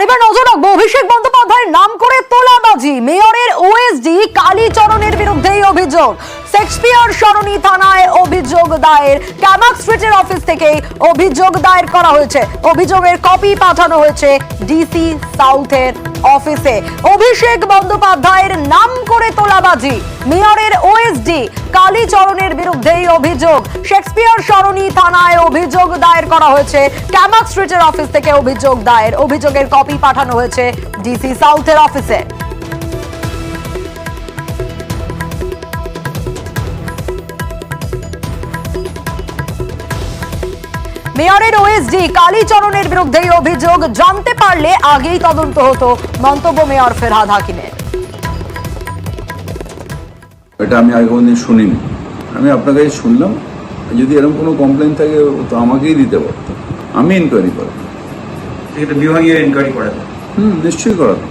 এবার নজর রাখবো অভিষেক বন্দ্যোপাধ্যায়ের নাম করে তোলাবাজি। মেয়রের ওএসডি কালীচরণের বিরুদ্ধেই অভিযোগ। শেক্সপিয়ার সরণি থানায় অভিযোগ দায়ের। ক্যামাক স্ট্রিটের অফিস থেকে অভিযোগ দায়ের করা হয়েছে। অভিযোগের কপি পাঠানো হয়েছে ডিসি সাউথের অফিসে। অভিষেক বন্দ্যোপাধ্যায়ের নাম করে তোলাবাজি, মেয়রের ওএসডি কালীচরণের বিরুদ্ধেই অভিযোগ। শেক্সপিয়ার সরণি থানায় অভিযোগ দায়ের করা হয়েছে। ক্যামাক স্ট্রিটের অফিস থেকে অভিযোগ দায়ের। অভিযোগের কপি পাঠানো হয়েছে ডিসি সাউথের অফিসে। মেয়রের ওএসডি কালীচরণের বিরুদ্ধেই অভিযোগ। জানতে পারলে আগেই তদন্ত হতো, মন্তব্য মেয়র ফেরহাদ হাকিমের। এটা আমি আগে কোনদিন শুনিনি, আমি আপনার কাছে শুনলাম। যদি এরকম কোনো কমপ্লেন থাকে তো আমাকেই দিতে পারতো, আমি ইনকোয়ারি করবো। বিভাগীয় ইনকোয়ারি করা, নিশ্চয়ই করাতো।